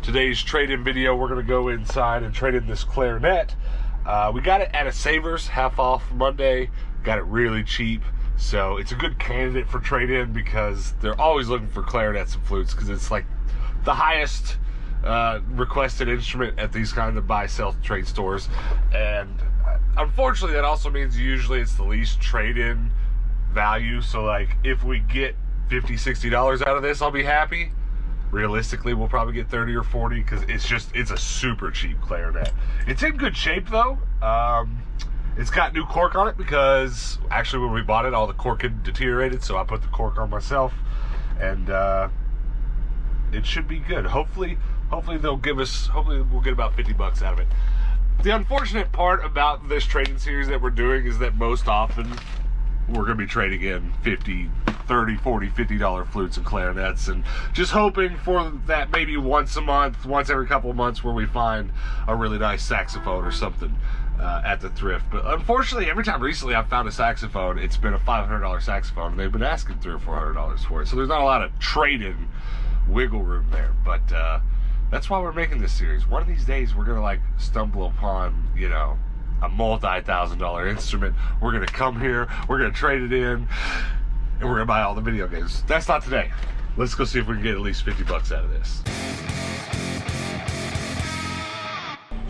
Today's trade-in video, we're gonna go inside and trade in this clarinet. We got it at a Savers, half off Monday. Got it really cheap, so it's a good candidate for trade-in because they're always looking for clarinets and flutes because it's like the highest requested instrument at these kind of buy, sell, trade stores. And unfortunately, that also means usually it's the least trade-in value. So like if we get $50, $60 out of this, I'll be happy. Realistically, we'll probably get 30 or 40 because it's a super cheap clarinet. It's in good shape though. It's got new cork on it because actually when we bought it, all the cork had deteriorated, so I put the cork on myself, and it should be good. Hopefully they'll give us, hopefully we'll get about 50 bucks out of it. The unfortunate part about this trading series that we're doing is that most often we're going to be trading in $50, $30, $40, $50 flutes and clarinets, and just hoping for that maybe once a month, once every couple of months, where we find a really nice saxophone or something at the thrift. But unfortunately, every time recently I've found a saxophone, it's been a $500 saxophone, and they've been asking $300 or $400 for it. So there's not a lot of trade-in wiggle room there. But that's why we're making this series. One of these days, we're going to like stumble upon, you know, a multi-$1,000 instrument. We're gonna come here, we're gonna trade it in, and we're gonna buy all the video games. That's not today. Let's go see if we can get at least 50 bucks out of this.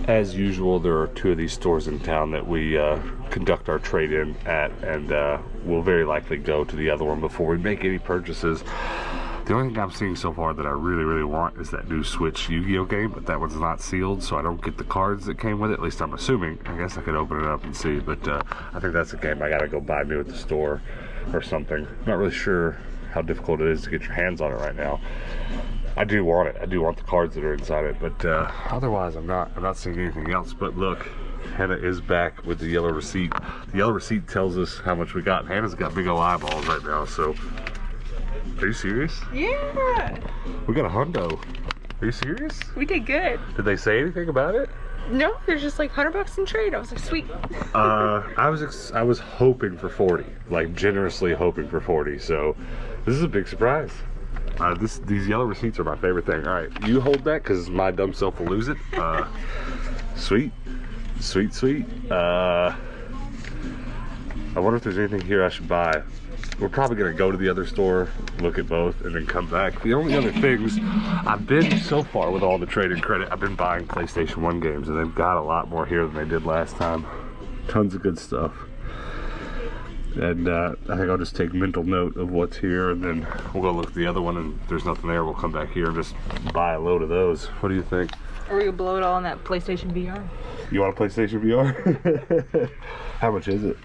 As usual, there are two of these stores in town that we conduct our trade-in at, and we'll very likely go to the other one before we make any purchases. The only thing I'm seeing so far that I really want is that new Switch Yu-Gi-Oh game, but that one's not sealed, so I don't get the cards that came with it. At least I'm assuming. I guess I could open it up and see, but I think that's a game I gotta go buy new at the store or something. I'm not really sure how difficult it is to get your hands on it right now. I do want it. I do want the cards that are inside it, but otherwise I'm not seeing anything else. But look, Hannah is back with the yellow receipt. The yellow receipt tells us how much we got, and Hannah's got big old eyeballs right now, so. Are you serious? Yeah. We got a hundo. Are you serious? We did good. Did they say anything about it? No, they're just like $100 in trade. I was like, sweet. I was hoping for 40, like generously hoping for 40. So this is a big surprise. These yellow receipts are my favorite thing. All right, you hold that because my dumb self will lose it. Sweet. I wonder if there's anything here I should buy. We're probably gonna go to the other store, look at both, and then come back. The only other things, I've been so far with all the trade-in credit, I've been buying PlayStation 1 games, and they've got a lot more here than they did last time. Tons of good stuff. And I think I'll just take mental note of what's here, and then we'll go look at the other one, and if there's nothing there, we'll come back here and just buy a load of those. What do you think? Or we could blow it all on that PlayStation VR. You want a PlayStation VR? How much is it?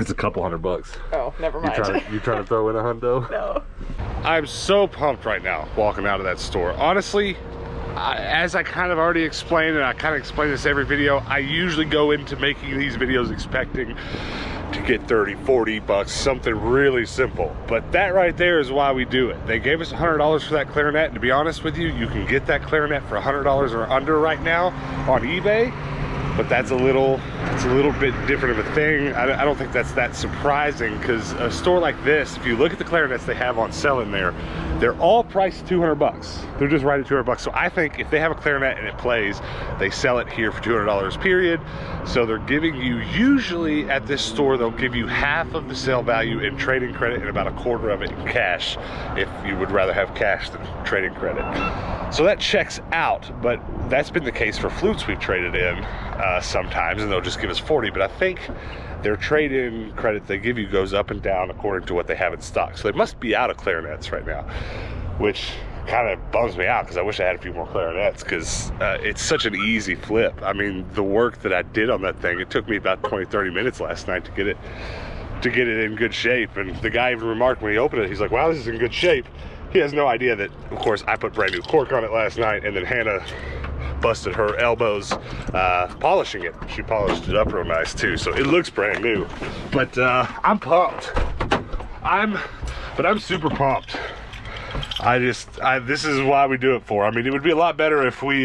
It's a couple $100. Oh, never mind. You trying to throw in a hundo? No. I'm so pumped right now walking out of that store. Honestly, as I kind of already explained, and I kind of explain this every video, I usually go into making these videos expecting to get 30, 40 bucks, something really simple. But that right there is why we do it. They gave us $100 for that clarinet, and to be honest with you, you can get that clarinet for $100 or under right now on eBay. But that's a little bit different of a thing. I don't think that's that surprising, because a store like this, if you look at the clarinets they have on sale in there, they're all priced 200 bucks. They're just right at 200 bucks. So I think if they have a clarinet and it plays, they sell it here for $200 period. So they're giving you, usually at this store, they'll give you half of the sale value in trading credit and about a quarter of it in cash, if you would rather have cash than trading credit. So that checks out, but that's been the case for flutes we've traded in sometimes, and they'll just give us 40, but I think their trade-in credit they give you goes up and down according to what they have in stock. So they must be out of clarinets right now, which kind of bums me out because I wish I had a few more clarinets, because it's such an easy flip. I mean, the work that I did on that thing, it took me about 20-30 minutes last night to get it in good shape, and the guy even remarked when he opened it, he's like, wow, this is in good shape. He has no idea that, of course, I put brand new cork on it last night, and then Hannah busted her elbows polishing it. She polished it up real nice too, so it looks brand new. But I'm pumped. I'm super pumped. This is why we do it for. I mean, it would be a lot better if we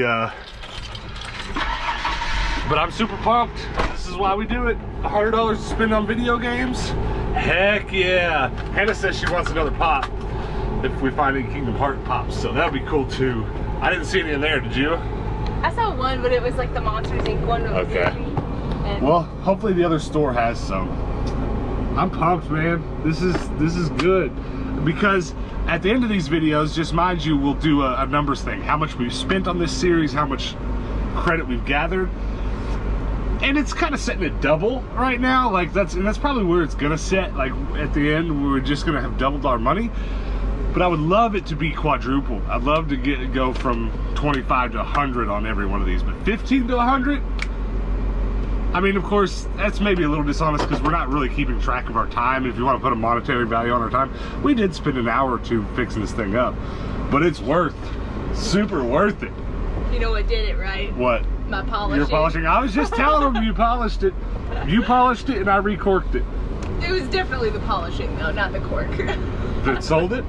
but I'm super pumped. This is why we do it. $100 to spend on video games. Heck yeah. Hannah says she wants another pop if we find any Kingdom Hearts pops, so that would be cool too. I didn't see any in there, did you? I saw one, but it was like the Monsters Inc. one. Okay. And Well, hopefully the other store has some. I'm pumped, man. This is good. Because at the end of these videos, just mind you, we'll do a numbers thing. How much we've spent on this series, how much credit we've gathered. And it's kind of setting it double right now. Like that's probably where it's gonna set. Like at the end, we're just gonna have doubled our money. But I would love it to be quadrupled. I'd love to go from 25 to 100 on every one of these, but 15 to 100? I mean, of course, that's maybe a little dishonest because we're not really keeping track of our time. If you want to put a monetary value on our time, we did spend an hour or two fixing this thing up, but it's super worth it. you know what did it right? What? My polishing. You're polishing? I was just telling them you polished it. You polished it and I recorked it. It was definitely the polishing though, not the cork. That sold it?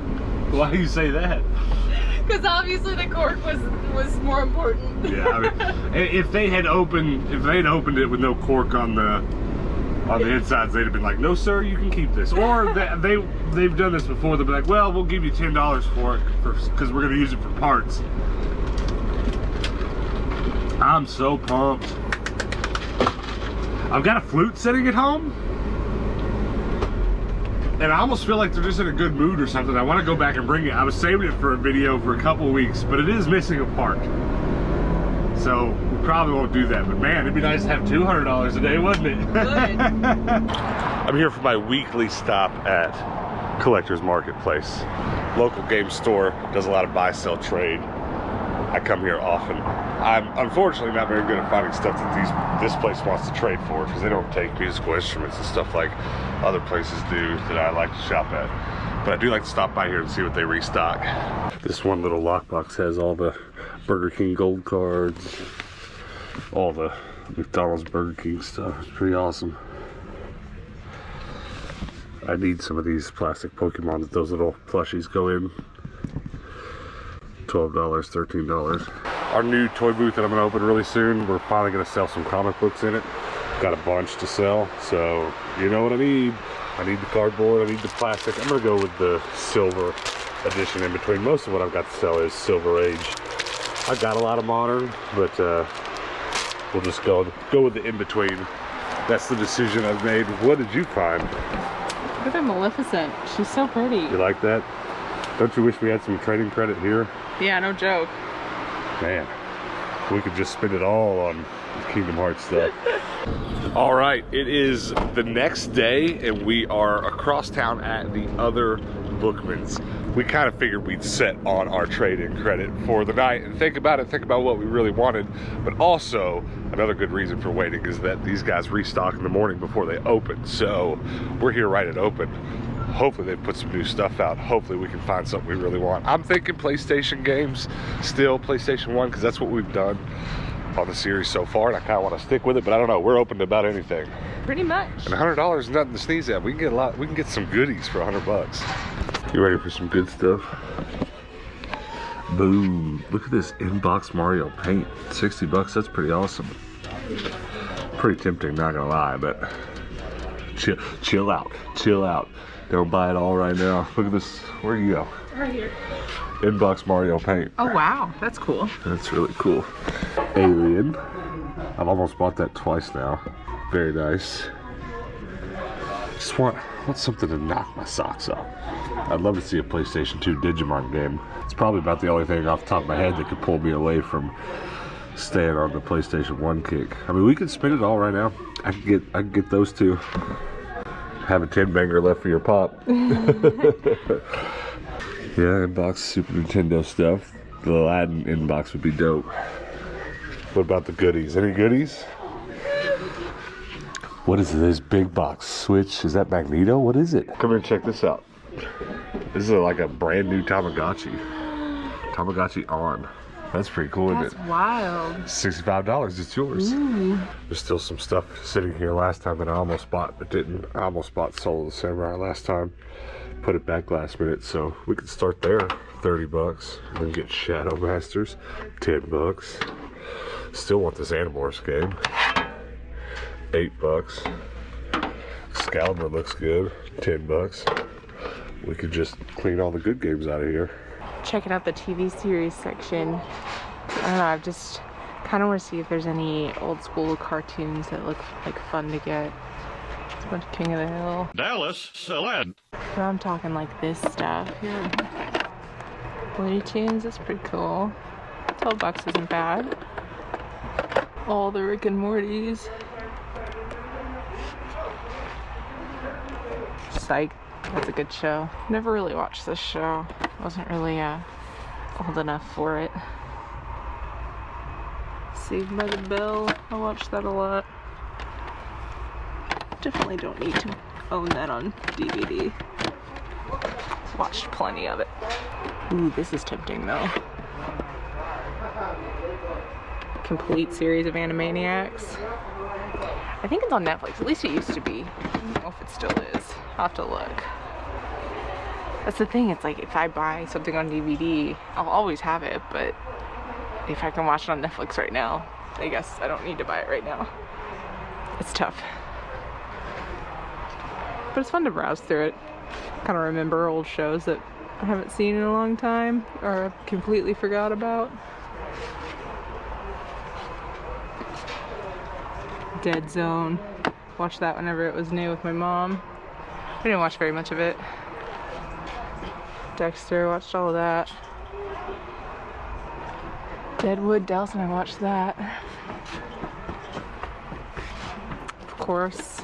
Why do you say that? Because obviously the cork was more important. Yeah, I mean, if they had opened it with no cork on the insides, they'd have been like, "No, sir, you can keep this." Or they've done this before. They'll be like, "Well, we'll give you $10 for it because we're gonna use it for parts." I'm so pumped. I've got a flute sitting at home. And I almost feel like they're just in a good mood or something. I want to go back and bring it. I was saving it for a video for a couple of weeks, but it is missing a part. So we probably won't do that. But man, it'd be nice to have $200 a day, wouldn't it? Good. I'm here for my weekly stop at Collector's Marketplace. Local game store, does a lot of buy, sell, trade. I come here often. I'm unfortunately not very good at finding stuff that this place wants to trade for because they don't take musical instruments and stuff like other places do that I like to shop at. But I do like to stop by here and see what they restock. This one little lockbox has all the Burger King gold cards, all the McDonald's, Burger King stuff. It's pretty awesome. I need some of these plastic Pokemon that those little plushies go in. $12, $13. Our new toy booth that I'm gonna open really soon, we're finally gonna sell some comic books in it. Got a bunch to sell, so you know what I need. I need the cardboard, I need the plastic. I'm gonna go with the silver edition in between. Most of what I've got to sell is Silver Age. I've got a lot of modern, but we'll just go with the in-between. That's the decision I've made. What did you find? Look at Maleficent. She's so pretty. You like that? Don't you wish we had some trading credit here? Yeah, no joke. Man, we could just spend it all on Kingdom Hearts stuff. All right, it is the next day and we are across town at the other Bookman's. We kind of figured we'd set on our trade-in credit for the night and think about what we really wanted. But also, another good reason for waiting is that these guys restock in the morning before they open. So we're here right at open. Hopefully they put some new stuff out. Hopefully we can find something we really want. I'm thinking PlayStation games, still PlayStation 1, because that's what we've done on the series so far, and I kind of want to stick with it, but I don't know. We're open to about anything. Pretty much. And $100 is nothing to sneeze at. We can get a lot. We can get some goodies for $100. You ready for some good stuff? Boom! Look at this inbox Mario paint. 60 bucks. That's pretty awesome. Pretty tempting, not gonna lie, but chill out. Chill out. Don't buy it all right now. Look at this. Where do you go? Right here. Inbox Mario paint. Oh wow, that's cool. That's really cool. Alien. I've almost bought that twice now. Very nice. Just want something to knock my socks off. I'd love to see a PlayStation 2 Digimon game. It's probably about the only thing off the top of my head that could pull me away from staying on the PlayStation 1 kick. I mean, we could spin it all right now. I could get those two. Have a 10-banger left for your pop. Yeah, inbox Super Nintendo stuff. The Aladdin inbox would be dope. What about the goodies? Any goodies? What is this big box? Switch? Is that Magneto? What is it? Come here and check this out. This is like a brand new Tamagotchi. Tamagotchi on. That's pretty cool, isn't it? That's wild. $65, it's yours. Ooh. There's still some stuff sitting here last time that I almost bought, but didn't. I almost bought Soul of the Samurai last time. Put it back last minute, so we could start there. 30 bucks. And then get Shadow Masters. 10 bucks. Still want this Animorphs game. 8 bucks. Excalibur looks good. 10 bucks. We could just clean all the good games out of here. checking out the TV series section. I don't know, I've just kind of want to see if there's any old school cartoons that look like fun to get. It's a bunch of King of the Hill. Dallas, Salad. But I'm talking like this stuff here. Looney Tunes, that's pretty cool. $12 isn't bad. All the Rick and Mortys. Psych, that's a good show. Never really watched this show. Wasn't really old enough for it. Saved by the Bell, I watched that a lot. Definitely don't need to own that on DVD. Watched plenty of it. Ooh, this is tempting though. Complete series of Animaniacs. I think it's on Netflix, at least it used to be. I don't know if it still is. I'll have to look. That's the thing, it's like if I buy something on DVD, I'll always have it, but if I can watch it on Netflix right now, I guess I don't need to buy it right now. It's tough. But it's fun to browse through it. Kind of remember old shows that I haven't seen in a long time or I've completely forgot about. Dead Zone. Watched that whenever it was new with my mom. I didn't watch very much of it. Dexter, watched all of that. Deadwood, Dallas and I watched that. Of course,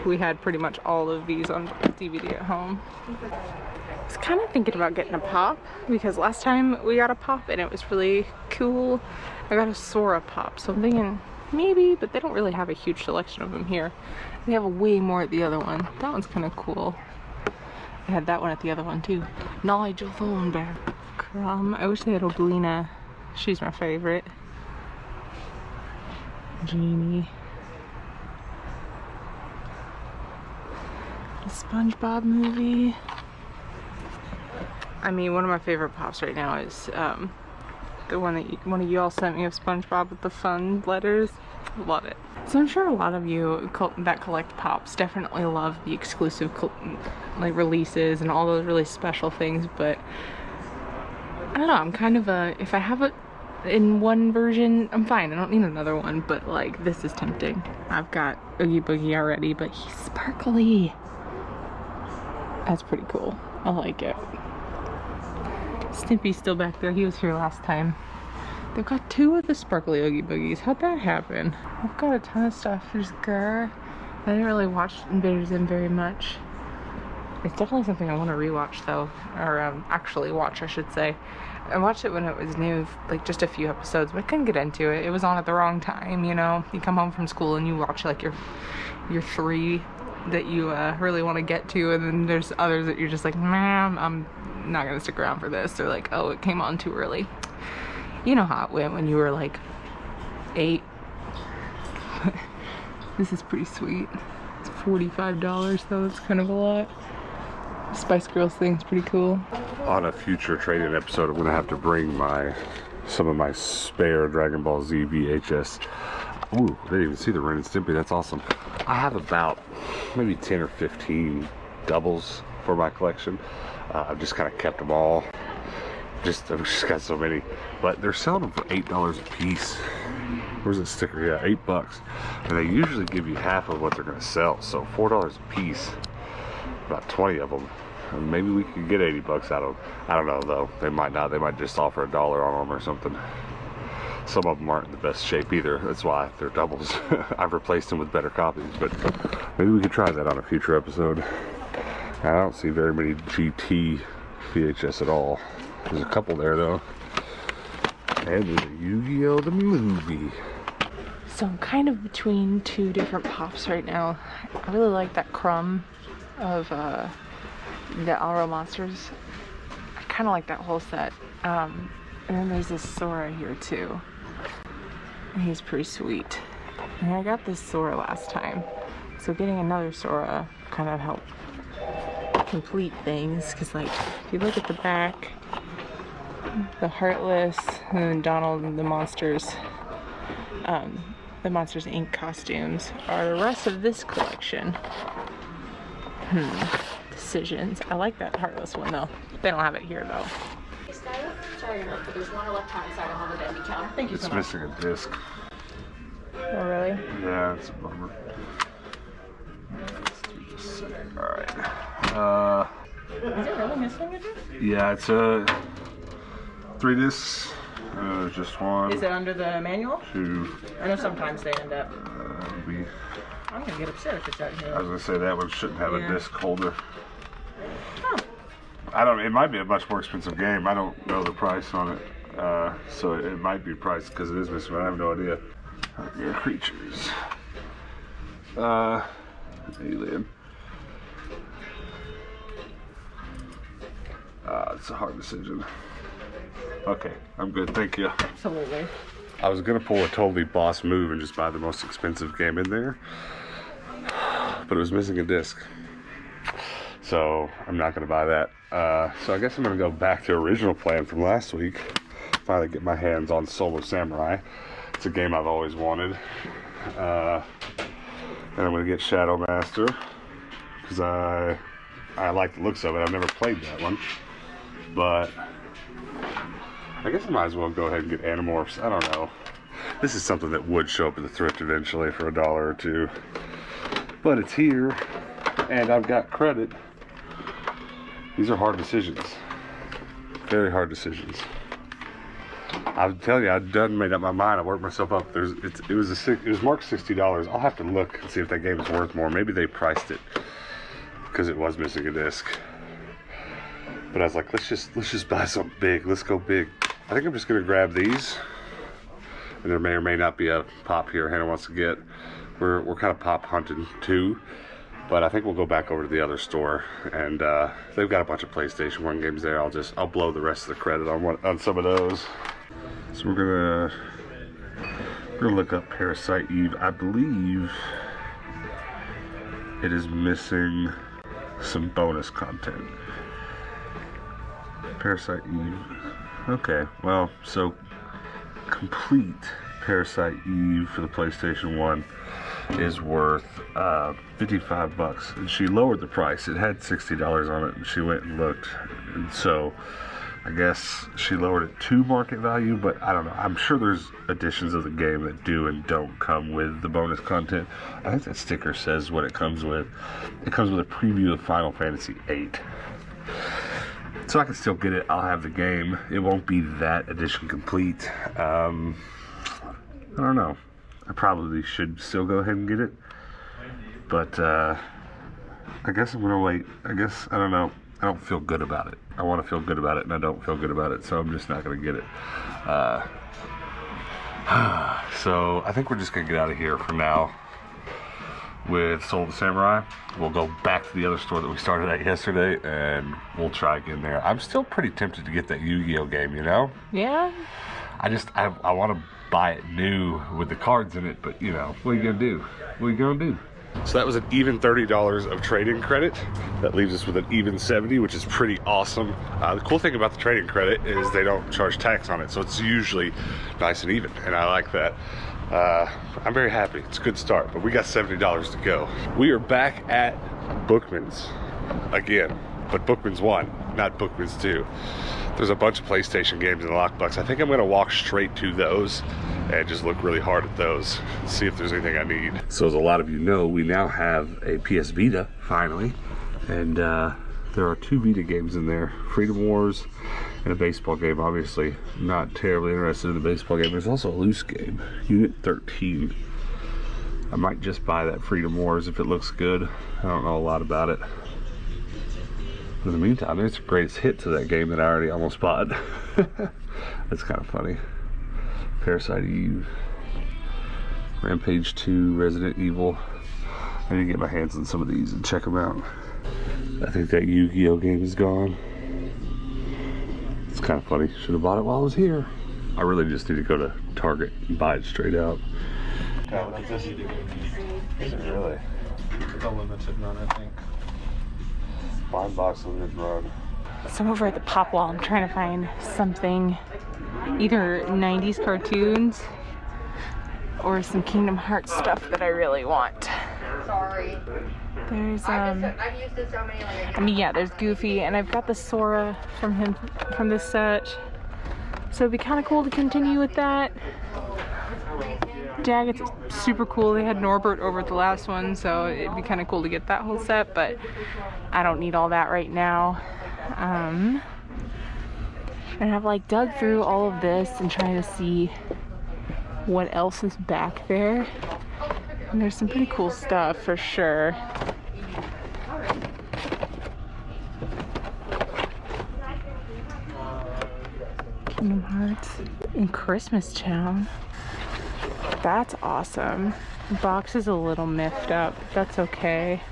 we had pretty much all of these on DVD at home. I was kind of thinking about getting a pop because last time we got a pop and it was really cool. I got a Sora pop, so I'm thinking maybe, but they don't really have a huge selection of them here. They have way more at the other one. That one's kind of cool. I had that one at the other one too. Nigel Thornberry. I wish they had Oblina. She's my favorite. Genie. The SpongeBob movie. I mean, one of my favorite pops right now is the one that one of you all sent me of SpongeBob with the fun letters. Love it. So I'm sure a lot of you that collect pops definitely love the exclusive like releases and all those really special things, but I don't know, I'm kind of a, if I have it in one version, I'm fine. I don't need another one, but like this is tempting. I've got Oogie Boogie already, but he's sparkly. That's pretty cool. I like it. Snippy's still back there. He was here last time. They've got 2 of the sparkly Oogie Boogies. How'd that happen? I've got a ton of stuff. There's Grr. I didn't really watch Invader Zim very much. It's definitely something I want to rewatch though, or actually watch, I should say. I watched it when it was new, like just a few episodes, but I couldn't get into it. It was on at the wrong time, you know? You come home from school and you watch like your 3 that you really want to get to, and then there's others that you're just like, man, I'm not gonna stick around for this. They're like, oh, it came on too early. You know how it went when you were like 8. This is pretty sweet. It's $45 though, it's kind of a lot. The Spice Girls thing's pretty cool. On a future trade-in episode, I'm gonna have to bring some of my spare Dragon Ball Z VHS. Ooh, I didn't even see the Ren and Stimpy, that's awesome. I have about maybe 10 or 15 doubles for my collection. I've just kind of kept them all. I've just got so many, but they're selling them for $8 a piece. Where's the sticker? Yeah, $8, and they usually give you half of what they're gonna sell. So $4 a piece, about 20 of them. And maybe we could get 80 bucks out of them. I don't know though. They might not. They might just offer $1 on them or something. Some of them aren't in the best shape either. That's why they're doubles. I've replaced them with better copies, but maybe we could try that on a future episode. I don't see very many GT VHS at all. There's a couple there though. And there's a Yu-Gi-Oh! The movie. So I'm kind of between 2 different pops right now. I really like that Crumb of the Alro Monsters. I kind of like that whole set. And then there's this Sora here too. And he's pretty sweet. And I got this Sora last time. So getting another Sora kind of helped complete things. Because like, if you look at the back, the Heartless, and then Donald and the Monsters Inc. costumes are the rest of this collection. Decisions. I like that Heartless one though. They don't have it here though. clarinet, but there's one electronic side on the dandy counter. Thank you It's so much. missing a disc. Oh, really? Yeah, it's a bummer. Let's do this thing. Alright. Is it really missing a disc? Yeah, it's 3 discs. There's just one. Is it under the manual? 2. I know sometimes they end up. We, I'm gonna get upset if it's out I here. was gonna say that one shouldn't have Yeah. a disc holder. Oh, I don't. It might be a much more expensive game. I don't know the price on it, so it might be priced because it is missing. I have no idea. Okay, creatures. Alien. It's a hard decision. Okay, I'm good. Thank you. absolutely. I was gonna pull a totally boss move and just buy the most expensive game in there, but it was missing a disc, so I'm not gonna buy that. So I guess I'm gonna go back to original plan from last week. Finally get my hands on Solo Samurai. It's a game I've always wanted, and I'm gonna get Shadow Master because I like the looks of it. I've never played that one, but I guess I might as well go ahead and get Animorphs. I don't know. This is something that would show up at the thrift eventually for $1 or $2. But it's here, and I've got credit. These are hard decisions. Very hard decisions. I'm telling you, I've done made up my mind. I worked myself up. It was marked $60. I'll have to look and see if that game is worth more. Maybe they priced it because it was missing a disc. But I was like, let's just buy something big. Let's go big. I think I'm just gonna grab these, and there may or may not be a pop here Hannah wants to get. We're kind of pop hunting too, but I think we'll go back over to the other store, and they've got a bunch of PlayStation 1 games there. I'll blow the rest of the credit on some of those. So we're gonna look up Parasite Eve. I believe it is missing some bonus content. Parasite Eve. Okay, well, so complete Parasite Eve for the PlayStation 1 is worth $55, and she lowered the price. It had $60 on it, and she went and looked, and so I guess she lowered it to market value, but I don't know. I'm sure there's editions of the game that do and don't come with the bonus content. I think that sticker says what it comes with. It comes with a preview of Final Fantasy VIII. So I can still get it. I'll have the game. It won't be that edition complete. I don't know. I probably should still go ahead and get it. But I guess I'm going to wait. I don't know. I don't feel good about it. I want to feel good about it, and I don't feel good about it. So I'm just not going to get it. So I think we're just going to get out of here for now with Soul of the Samurai. We'll go back to the other store that we started at yesterday, and we'll try again there. I'm still pretty tempted to get that Yu-Gi-Oh game, you know? Yeah? I want to buy it new with the cards in it, but you know, what are you gonna do? What are you gonna do? So that was an even $30 of trade-in credit. That leaves us with an even 70, which is pretty awesome. The cool thing about the trade-in credit is they don't charge tax on it, so it's usually nice and even, and I like that. I'm very happy. It's a good start, but we got $70 to go. We are back at Bookman's again, but Bookman's 1, not Bookman's 2. There's a bunch of PlayStation games in the lockbox. I think I'm gonna walk straight to those and just look really hard at those, see if there's anything I need. So as a lot of you know, we now have a PS Vita, finally, and there are 2 Vita games in there, Freedom Wars and a baseball game. Obviously not terribly interested in the baseball game. There's also a loose game, Unit 13. I might just buy that Freedom Wars if it looks good. I don't know a lot about it. In the meantime, there's a greatest hit to that game that I already almost bought. That's kind of funny. Parasite Eve, Rampage 2, Resident Evil. I need to get my hands on some of these and check them out. I think that Yu-Gi-Oh game is gone. It's kind of funny. Should have bought it while I was here. I really just need to go to Target and buy it straight out. Yeah, look at this. Is it really? It's a limited run, I think. 5 box limited run. So I'm over at the pop wall. I'm trying to find something, either 90s cartoons or some Kingdom Hearts stuff that I really want. Sorry. There's I've used it so many. Like, I mean, yeah, there's Goofy, and I've got the Sora from this set. So it'd be kind of cool to continue with that. Jagged's super cool. They had Norbert over at the last one, so it'd be kind of cool to get that whole set, but I don't need all that right now. And I've like dug through all of this and trying to see what else is back there. And there's some pretty cool stuff for sure. Kingdom Hearts in Christmas Town. That's awesome. The box is a little miffed up. That's okay.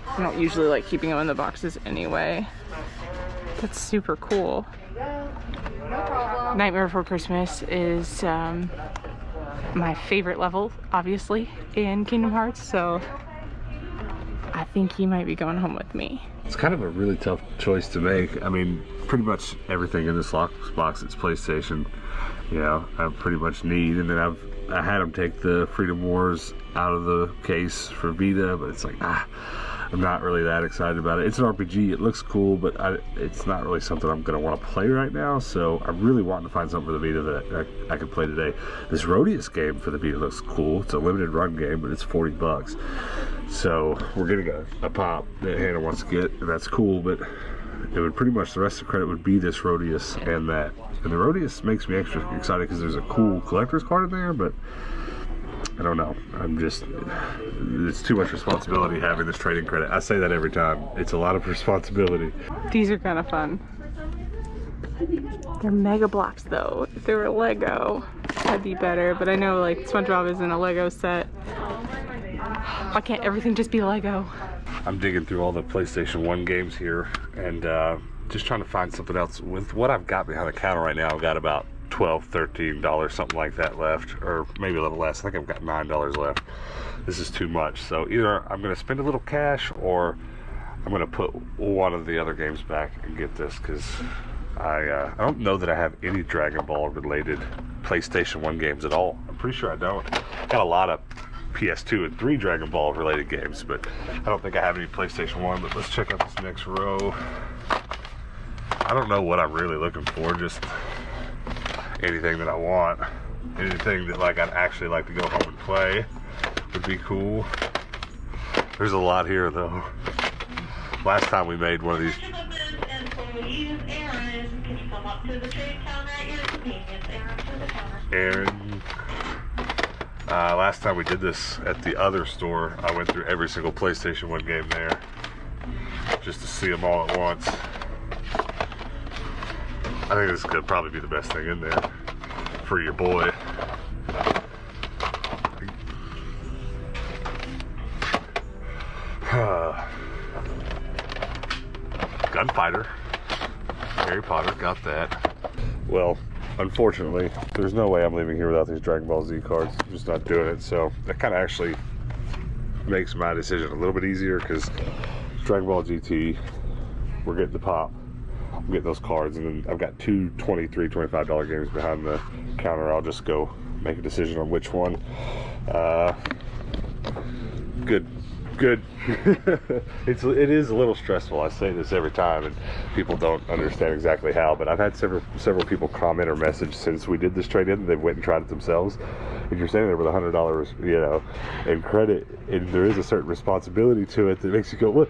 I don't usually like keeping them in the boxes anyway. That's super cool. Nightmare Before Christmas is my favorite level, obviously, in Kingdom Hearts, so I think he might be going home with me. It's kind of a really tough choice to make. I mean, pretty much everything in this box is PlayStation. You know, I pretty much need, and then I had them take the Freedom Wars out of the case for Vita, but it's like, I'm not really that excited about it. It's an RPG, it looks cool, but it's not really something I'm going to want to play right now, so I'm really wanting to find something for the Vita that I can play today. This Rodius game for the Vita looks cool. It's a limited run game, but it's $40. So we're getting a pop that Hannah wants to get, and that's cool, but it would pretty much, the rest of the credit would be this Rodius and that. And the Rodius makes me extra excited because there's a cool collector's card in there, but I don't know. It's too much responsibility having this trading credit. I say that every time. It's a lot of responsibility. These are kind of fun. They're Mega Blocks though. If they were Lego, that'd be better, but I know like SpongeBob isn't a Lego set. Why can't everything just be Lego? I'm digging through all the PlayStation 1 games here and just trying to find something else. With what I've got behind the counter right now, I've got about $12, $13, something like that left, or maybe a little less. I think I've got $9 left. This is too much. So either I'm going to spend a little cash, or I'm going to put one of the other games back and get this, because I don't know that I have any Dragon Ball related PlayStation 1 games at all. I'm pretty sure I don't. Got a lot of PS2 and 3 Dragon Ball related games, but I don't think I have any PlayStation 1. But let's check out this next row. I don't know what I'm really looking for, just anything that I want. Anything that like I'd actually like to go home and play would be cool. There's a lot here though. Last time we made one of these. Aaron. Last time we did this at the other store, I went through every single PlayStation 1 game there just to see them all at once. I think this could probably be the best thing in there for your boy. Gunfighter. Harry Potter, got that. Well, unfortunately, there's no way I'm leaving here without these Dragon Ball Z cards. I'm just not doing it, so that kind of actually makes my decision a little bit easier, because Dragon Ball GT, we're getting the pop. I'm getting those cards, and then I've got two $23, $25 games behind the counter. I'll just go make a decision on which one. Good. It is a little stressful. I say this every time, and people don't understand exactly how, but I've had several people comment or message since we did this trade-in. They went and tried it themselves, and you're standing there with $100, you know, in credit, and there is a certain responsibility to it that makes you go, what?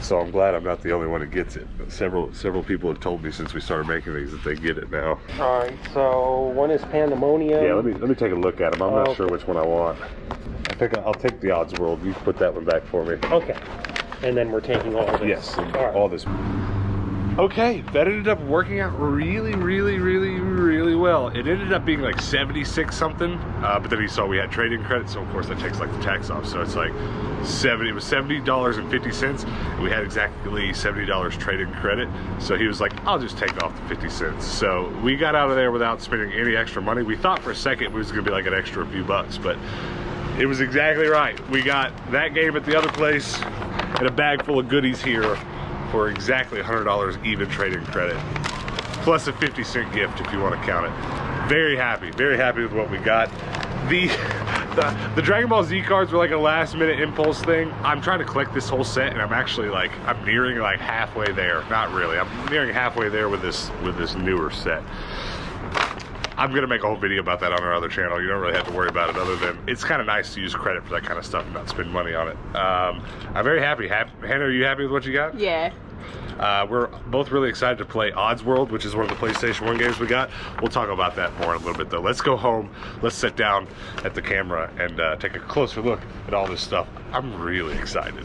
So I'm glad I'm not the only one that gets it. Several people have told me since we started making these that they get it now. All right, so one is Pandemonium. Yeah, let me take a look at them. I'm not sure which one I want. I'll take the Odds World. You can put that one back for me. Okay. And then we're taking all of this. Yes, right. all this. Okay, that ended up working out really well. It ended up being like 76 something, but then he saw we had trade-in credit, so of course that takes like the tax off. So it's like it was $70.50, and we had exactly $70 trade-in credit. So he was like, I'll just take off the 50 cents. So we got out of there without spending any extra money. We thought for a second it was gonna be like an extra few bucks, but it was exactly right. We got that game at the other place and a bag full of goodies here for exactly $100 even trade-in credit, plus a 50-cent gift if you want to count it. Very happy with what we got. The The Dragon Ball Z cards were like a last minute impulse thing. I'm trying to collect this whole set, and I'm actually like, I'm nearing like halfway there. Not really, I'm nearing halfway there with this newer set. I'm gonna make a whole video about that on our other channel. You don't really have to worry about it, other than it's kind of nice to use credit for that kind of stuff and not spend money on it. I'm very happy. Hannah, are you happy with what you got? Yeah. We're both really excited to play Odds World, which is one of the PlayStation 1 games we got. We'll talk about that more in a little bit, though. Let's go home. Let's sit down at the camera and take a closer look at all this stuff. I'm really excited.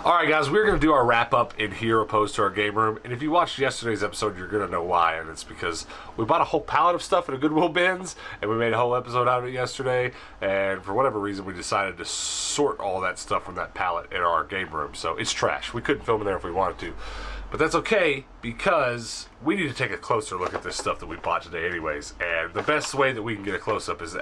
All right, guys, we're going to do our wrap-up in here opposed to our game room. And if you watched yesterday's episode, you're going to know why. And it's because we bought a whole pallet of stuff at a Goodwill bins, and we made a whole episode out of it yesterday. And for whatever reason, we decided to sort all that stuff from that pallet in our game room. So it's trash. We couldn't film in there if we wanted to. But that's okay, because we need to take a closer look at this stuff that we bought today anyways. And the best way that we can get a close-up is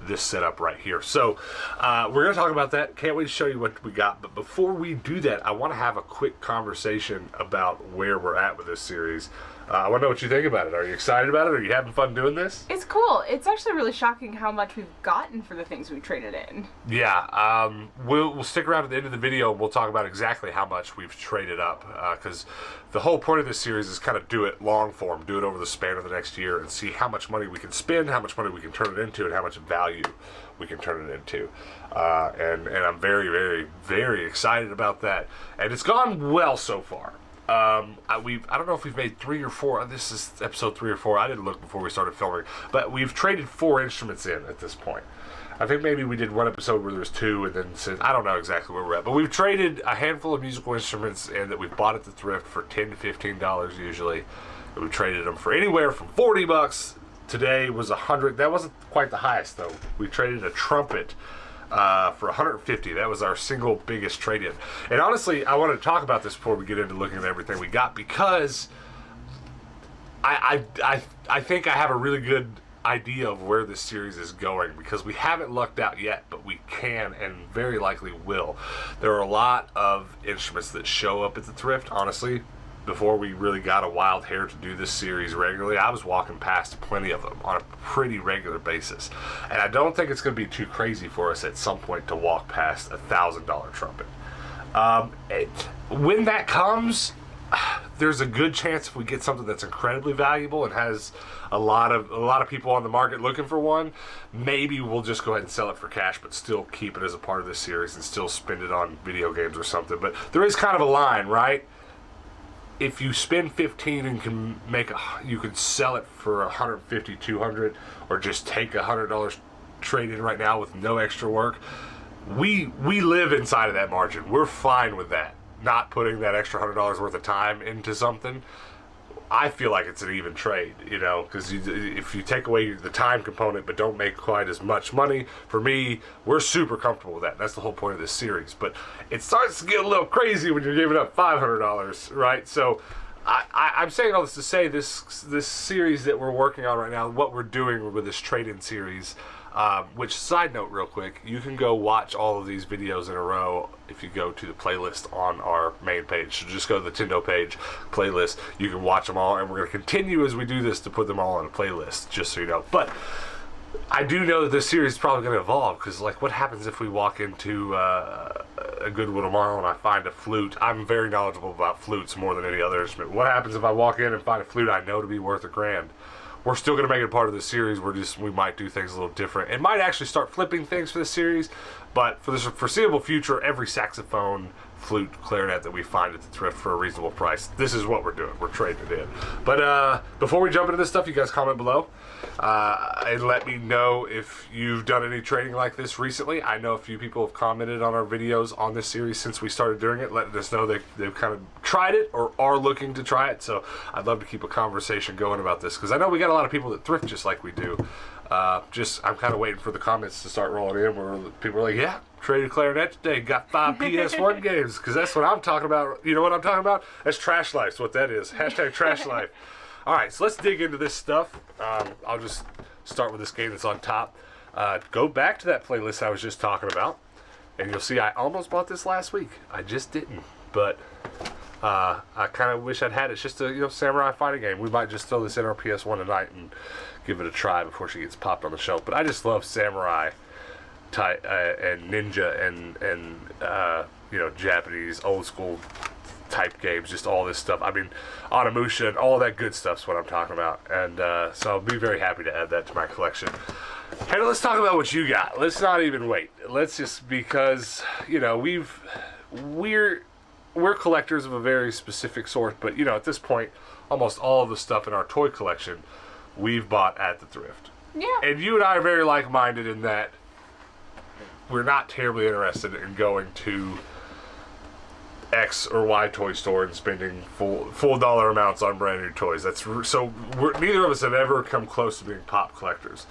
this setup right here. So we're going to talk about that. Can't wait to show you what we got. But before we do that, I want to have a quick conversation about where we're at with this series. I want to know what you think about it. Are you excited about it? Are you having fun doing this? It's cool. It's actually really shocking how much we've gotten for the things we traded in. Yeah, we'll stick around at the end of the video and we'll talk about exactly how much we've traded up, because the whole point of this series is kind of do it long form, do it over the span of the next year and see how much money we can spend, how much money we can turn it into, and how much value we can turn it into. And I'm very, very, very excited about that. And it's gone well so far. I don't know if we've made 3 or 4. This is episode 3 or 4. I didn't look before we started filming, but we've traded 4 instruments in at this point. I think maybe we did one episode where there was 2, and then I don't know exactly where we're at, but we've traded a handful of musical instruments in that we've bought at the thrift for $10 to $15 usually. And we've traded them for anywhere from $40. Today was $100. That wasn't quite the highest though. We traded a trumpet for $150. That was our single biggest trade-in. And honestly, I wanted to talk about this before we get into looking at everything we got, because I think I have a really good idea of where this series is going, because we haven't lucked out yet, but we can and very likely will. There are a lot of instruments that show up at the thrift, honestly. Before we really got a wild hair to do this series regularly, I was walking past plenty of them on a pretty regular basis. And I don't think it's going to be too crazy for us at some point to walk past a $1,000 trumpet. When that comes, there's a good chance if we get something that's incredibly valuable and has a lot of people on the market looking for one, maybe we'll just go ahead and sell it for cash, but still keep it as a part of this series and still spend it on video games or something. But there is kind of a line, right? If you spend 15 and can make you could sell it for 150, 200, or just take $100 trade in right now with no extra work. We live inside of that margin. We're fine with that. Not putting that extra $100 worth of time into something. I feel like it's an even trade, you know, because if you take away the time component but don't make quite as much money, for me, we're super comfortable with that. That's the whole point of this series. But it starts to get a little crazy when you're giving up $500, right? So I'm saying all this to say this series that we're working on right now, what we're doing with this trade-in series, which, side note real quick, you can go watch all of these videos in a row if you go to the playlist on our main page. So just go to the Tendo page, playlist, you can watch them all, and we're going to continue as we do this to put them all on a playlist, just so you know. But I do know that this series is probably going to evolve, because like, what happens if we walk into a Goodwill tomorrow and I find a flute? I'm very knowledgeable about flutes more than any other instrument. What happens if I walk in and find a flute I know to be worth $1,000? We're still going to make it a part of the series. We might do things a little different. It might actually start flipping things for the series, but for the foreseeable future, every saxophone, flute, clarinet that we find at the thrift for a reasonable price, this is what we're doing. We're trading it in. But before we jump into this stuff, you guys comment below and let me know if you've done any trading like this recently. I know a few people have commented on our videos on this series since we started doing it, letting us know they've kind of tried it or are looking to try it. So I'd love to keep a conversation going about this, because I know we got a lot of people that thrift just like we do. I'm kind of waiting for the comments to start rolling in where people are like, yeah, traded clarinet today, got 5 PS1 games, because that's what I'm talking about. You know what I'm talking about? That's trash life. That's what that is. Hashtag trash life. All right, so let's dig into this stuff. I'll just start with this game that's on top. Go back to that playlist I was just talking about, and you'll see I almost bought this last week. I just didn't, but I kind of wish I'd had it. It's just a samurai fighting game. We might just throw this in our PS1 tonight and give it a try before she gets popped on the shelf. But I just love samurai type and ninja and you know, Japanese old school type games, just all this stuff. I mean, Onimusha and all that good stuff's what I'm talking about, and so I'll be very happy to add that to my collection. Hey, let's talk about what you got. Let's not even wait. Let's just, because, you know, we're collectors of a very specific sort, but, you know, at this point, almost all of the stuff in our toy collection we've bought at the thrift. Yeah. And you and I are very like-minded in that we're not terribly interested in going to X or Y toy store and spending full dollar amounts on brand new toys. Neither of us have ever come close to being pop collectors.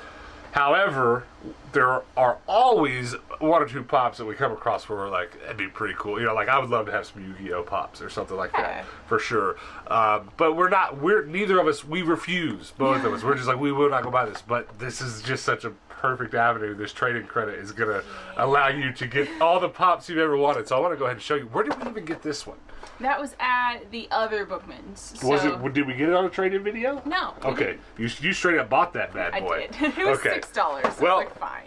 However, there are always one or two pops that we come across where we're like, that'd be pretty cool. You know, like I would love to have some Yu-Gi-Oh pops or something like that, for sure. But neither of us, we refuse, both of us. We're just like, we will not go buy this. But this is just such a perfect avenue. This trading credit is going to allow you to get all the pops you've ever wanted. So I want to go ahead and show you. Where did we even get this one? That was at the other Bookman's. Did we get it on a trade-in video? No. Okay. You straight up bought that bad boy. I did. It was okay. $6. So well, like, fine.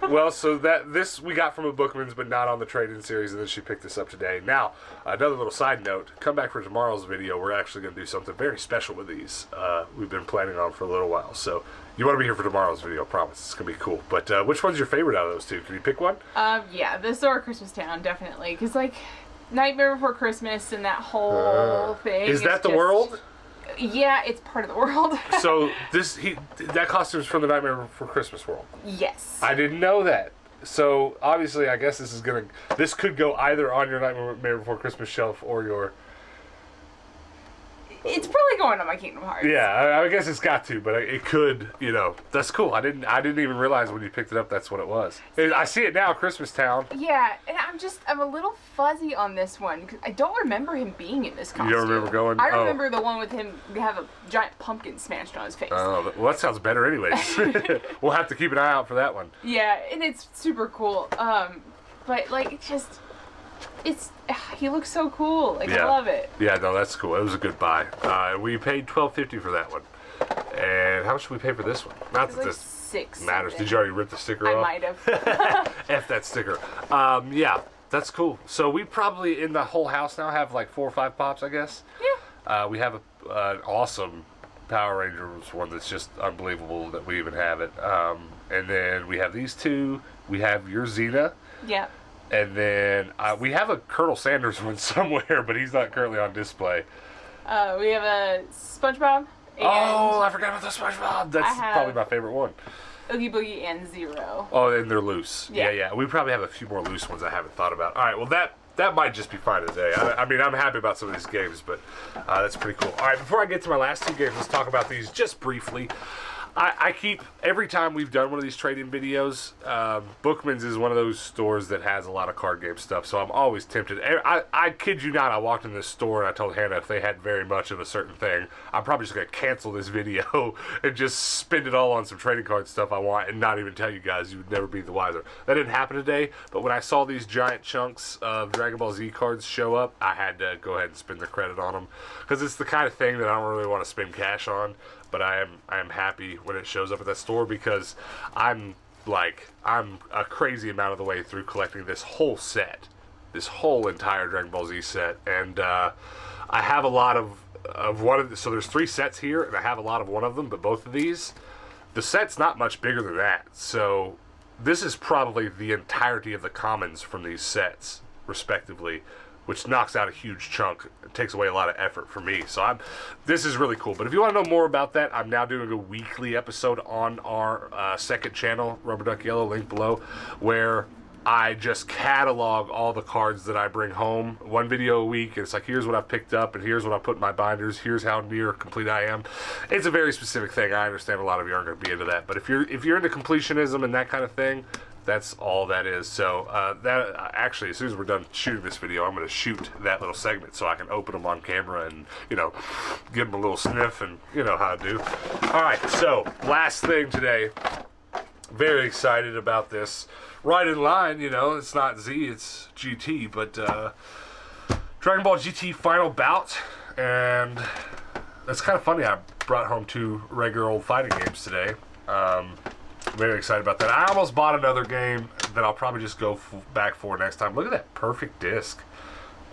Well, so this we got from a Bookman's, but not on the trade-in series, and then she picked this up today. Now, another little side note, come back for tomorrow's video. We're actually going to do something very special with these. We've been planning on for a little while, so you want to be here for tomorrow's video, I promise. It's going to be cool. But which one's your favorite out of those two? Can you pick one? Yeah, the store Christmas Town, definitely. Because, like, Nightmare Before Christmas and that whole thing. Is that the world? Yeah, it's part of the world. So that costume's from the Nightmare Before Christmas world? Yes. I didn't know that. So obviously, I guess this could go either on your Nightmare Before Christmas shelf or your. It's probably going on my Kingdom Hearts. Yeah, I guess it's got to, but it could. You know, that's cool. I didn't even realize when you picked it up that's what it was. I see it now, Christmas Town. Yeah, and I'm a little fuzzy on this one because I don't remember him being in this costume. You don't remember going? I remember the one with him have a giant pumpkin smashed on his face. Oh, well, that sounds better, anyways. We'll have to keep an eye out for that one. Yeah, and it's super cool. But like he looks so cool. Like, yeah. I love it. Yeah, no, that's cool. It was a good buy. We paid $12.50 for that one. And how much did we pay for this one? Not that like this $6 matters. something. Did you already rip the sticker I off? might have. F that sticker. Yeah, that's cool. So we probably, in the whole house now, have like 4 or 5 pops, I guess. Yeah. We have an awesome Power Rangers one that's just unbelievable that we even have it. And then we have these two. We have your Xena. Yeah. And then we have a Colonel Sanders one somewhere, but he's not currently on display. We have a SpongeBob. And oh, I forgot about the SpongeBob. That's probably my favorite one. Oogie Boogie and Zero. Oh, and they're loose. Yeah. Yeah. We probably have a few more loose ones I haven't thought about. All right, well, that might just be fine today. I mean, I'm happy about some of these games, but that's pretty cool. All right, before I get to my last 2 games, let's talk about these just briefly. I keep, every time we've done one of these trade-in videos, Bookman's is one of those stores that has a lot of card game stuff, so I'm always tempted. I kid you not, I walked in this store and I told Hannah if they had very much of a certain thing, I'm probably just going to cancel this video and just spend it all on some trading card stuff I want and not even tell you guys. You would never be the wiser. That didn't happen today, but when I saw these giant chunks of Dragon Ball Z cards show up, I had to go ahead and spend the credit on them, because it's the kind of thing that I don't really want to spend cash on. But I am happy when it shows up at that store, because I'm a crazy amount of the way through collecting this whole set, this whole entire Dragon Ball Z set, and I have a lot of one of the, so there's 3 sets here, and I have a lot of one of them, but both of these, the set's not much bigger than that, so this is probably the entirety of the commons from these sets, respectively, which knocks out a huge chunk. It takes away a lot of effort for me. So this is really cool. But if you want to know more about that, I'm now doing a weekly episode on our second channel, Rubber Duck Yellow, link below, where I just catalog all the cards that I bring home. 1 video a week. And it's like, here's what I've picked up, and here's what I put in my binders. Here's how near complete I am. It's a very specific thing. I understand a lot of you aren't going to be into that. But if you're into completionism and that kind of thing, that's all that is. So actually, as soon as we're done shooting this video, I'm going to shoot that little segment so I can open them on camera and, you know, give them a little sniff, and you know how to do. All right, so last thing today. Very excited about this. Right in line, you know, it's not Z, it's GT, but Dragon Ball GT Final Bout, and that's kind of funny. I brought home 2 regular old fighting games today. Very excited about that. I almost bought another game that I'll probably just go back for next time. Look at that perfect disc.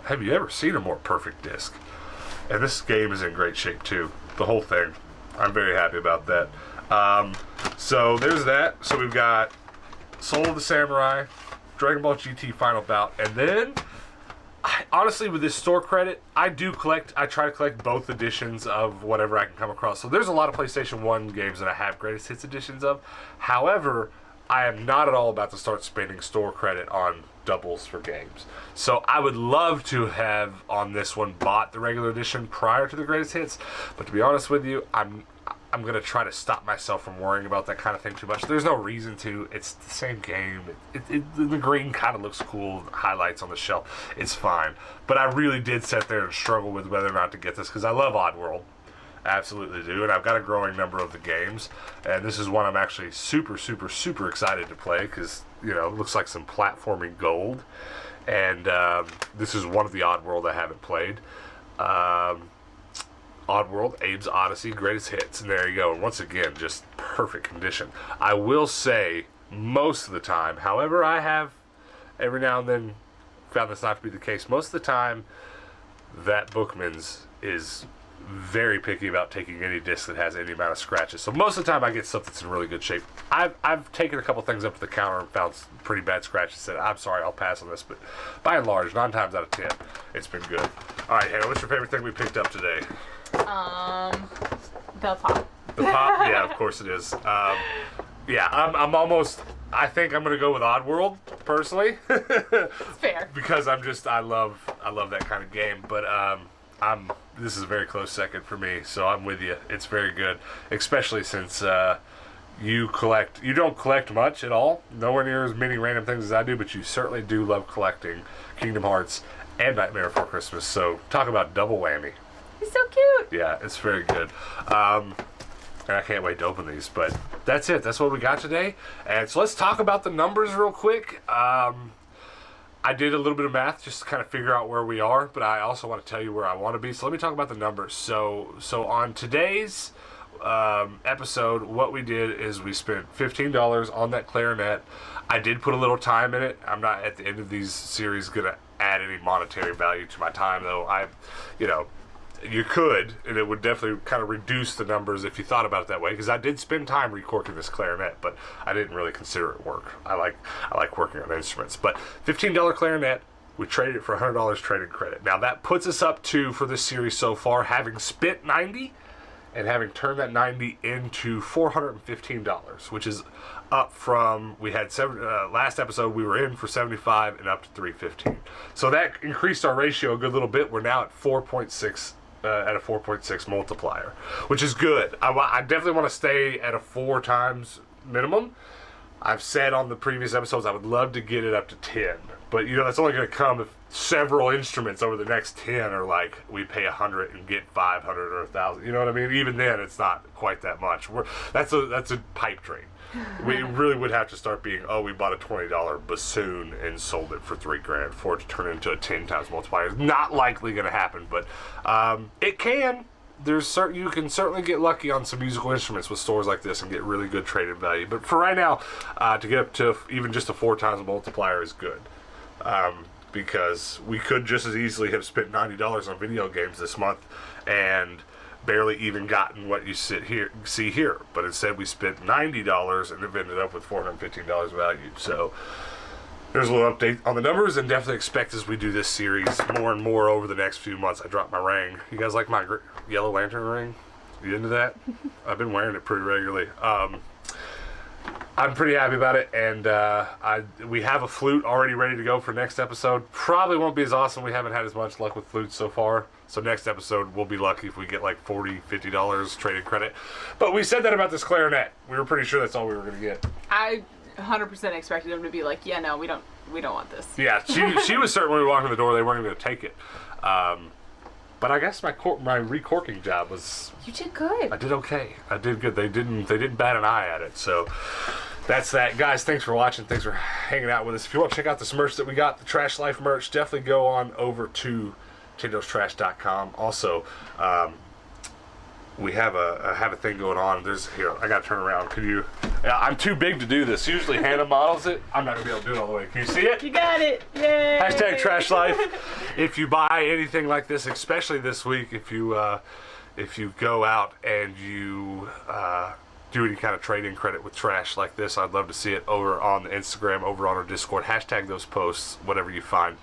Have you ever seen a more perfect disc? And this game is in great shape too. The whole thing. I'm very happy about that. So there's that. So we've got Soul of the Samurai, Dragon Ball GT Final Bout, and then honestly, with this store credit, I try to collect both editions of whatever I can come across. So there's a lot of PlayStation 1 games that I have greatest hits editions of. However, I am not at all about to start spending store credit on doubles for games. So I would love to have on this one bought the regular edition prior to the greatest hits, but to be honest with you, I'm going to try to stop myself from worrying about that kind of thing too much. There's no reason to. It's the same game. The green kind of looks cool. The highlights on the shelf. It's fine. But I really did sit there and struggle with whether or not to get this because I love Oddworld. Absolutely do. And I've got a growing number of the games. And this is one I'm actually super, super, super excited to play because, you know, it looks like some platforming gold. And this is one of the Oddworld I haven't played. Oddworld, Abe's Odyssey, greatest hits, and there you go. And once again, just perfect condition. I will say, most of the time, however, I have every now and then found this not to be the case. Most of the time, that Bookman's is very picky about taking any disc that has any amount of scratches. So most of the time, I get stuff that's in really good shape. I've taken a couple things up to the counter and found some pretty bad scratches. Said, I'm sorry, I'll pass on this. But by and large, 9 times out of 10, it's been good. All right, Hannah, what's your favorite thing we picked up today? The pop. The pop? Yeah, of course it is. Yeah, I'm almost. I think I'm gonna go with Oddworld personally. Fair. Because I love that kind of game. But this is a very close second for me. So I'm with you. It's very good, especially since you don't collect much at all. Nowhere near as many random things as I do, but you certainly do love collecting Kingdom Hearts and Nightmare Before Christmas. So talk about double whammy. He's so cute. Yeah, it's very good. And I can't wait to open these, but that's it. That's what we got today. And so let's talk about the numbers real quick. I did a little bit of math just to kind of figure out where we are, but I also want to tell you where I want to be. So let me talk about the numbers. So on today's episode, what we did is we spent $15 on that clarinet. I did put a little time in it. I'm not at the end of these series going to add any monetary value to my time, though. You could, and it would definitely kind of reduce the numbers if you thought about it that way, because I did spend time recorking this clarinet, but I didn't really consider it work. I like working on instruments. But $15 clarinet, we traded it for $100 trading credit. Now that puts us up to, for this series so far, having spent $90 and having turned that $90 into $415, which is up from, we had last episode we were in for $75 and up to $315. So that increased our ratio a good little bit. We're now at 4.6. At a 4.6 multiplier, which is good. I definitely want to stay at a 4 times minimum. I've said on the previous episodes I would love to get it up to 10, but that's only going to come if several instruments over the next 10 are like we pay 100 and get 500 or 1,000. You know what I mean? Even then, it's not quite that much. That's a pipe dream. We really would have to start being, we bought a $20 bassoon and sold it for $3,000 for it to turn into a 10 times multiplier. It's not likely going to happen, but it can. You can certainly get lucky on some musical instruments with stores like this and get really good traded value. But for right now, to get up to even just a 4 times multiplier is good. Because we could just as easily have spent $90 on video games this month and barely even gotten what you see here, but instead we spent $90 and have ended up with $415 value. So there's a little update on the numbers, and definitely expect as we do this series more and more over the next few months. I dropped my ring. You guys like my yellow lantern ring? You into that? I've been wearing it pretty regularly. I'm pretty happy about it, and we have a flute already ready to go for next episode. Probably won't be as awesome. We haven't had as much luck with flutes so far. So next episode, we'll be lucky if we get like $40, $50 traded credit. But we said that about this clarinet. We were pretty sure that's all we were going to get. I 100% expected him to be like, yeah, no, we don't want this. Yeah, she was certain when we walked in the door they weren't going to take it. But I guess my recorking job was. You did good. I did okay. I did good. They didn't bat an eye at it. So that's that, guys. Thanks for watching. Thanks for hanging out with us. If you want to check out this merch that we got, the Trash Life merch, definitely go on over to Tindo'sTrash.com. Also, we have a thing going on. I got to turn around. Could you? Yeah, I'm too big to do this. Usually Hannah models it. I'm not gonna be able to do it all the way. Can you see it? You got it. Yay. Hashtag trash life. If you buy anything like this, especially this week, if you go out and you do any kind of trade-in credit with trash like this, I'd love to see it over on the Instagram, over on our Discord. Hashtag those posts, whatever you find.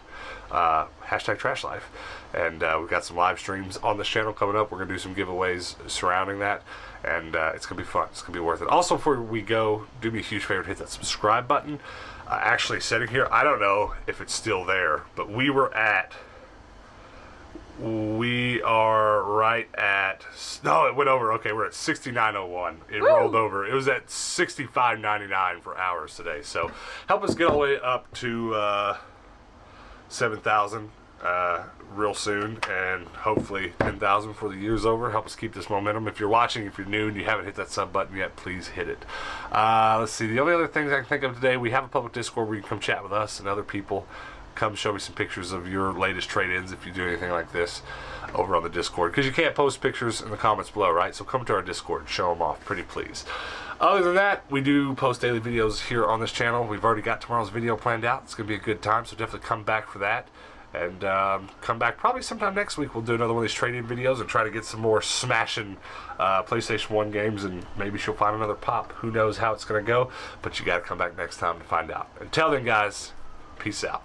Hashtag trash life. And we've got some live streams on this channel coming up. We're gonna do some giveaways surrounding that, and it's gonna be fun. It's gonna be worth it. Also, before we go, do me a huge favor to hit that subscribe button. Actually, sitting here, I don't know if it's still there, but we are right at, no, it went over. Okay, we're at 69.01. It rolled over. It was at 65.99 for hours today. So help us get all the way up to 7,000 real soon, and hopefully 10,000 before the year's over. Help us keep this momentum. If you're watching, if you're new and you haven't hit that sub button yet, please hit it. Let's see, the only other things I can think of today, we have a public Discord where you can come chat with us and other people. Come show me some pictures of your latest trade-ins if you do anything like this over on the Discord, because you can't post pictures in the comments below, right? So come to our Discord and show them off, pretty please. Other than that, we do post daily videos here on this channel. We've already got tomorrow's video planned out. It's going to be a good time, so definitely come back for that. And come back probably sometime next week. We'll do another one of these trade-in videos and try to get some more smashing PlayStation 1 games, and maybe she'll find another pop. Who knows how it's going to go, but you got to come back next time to find out. Until then, guys, peace out.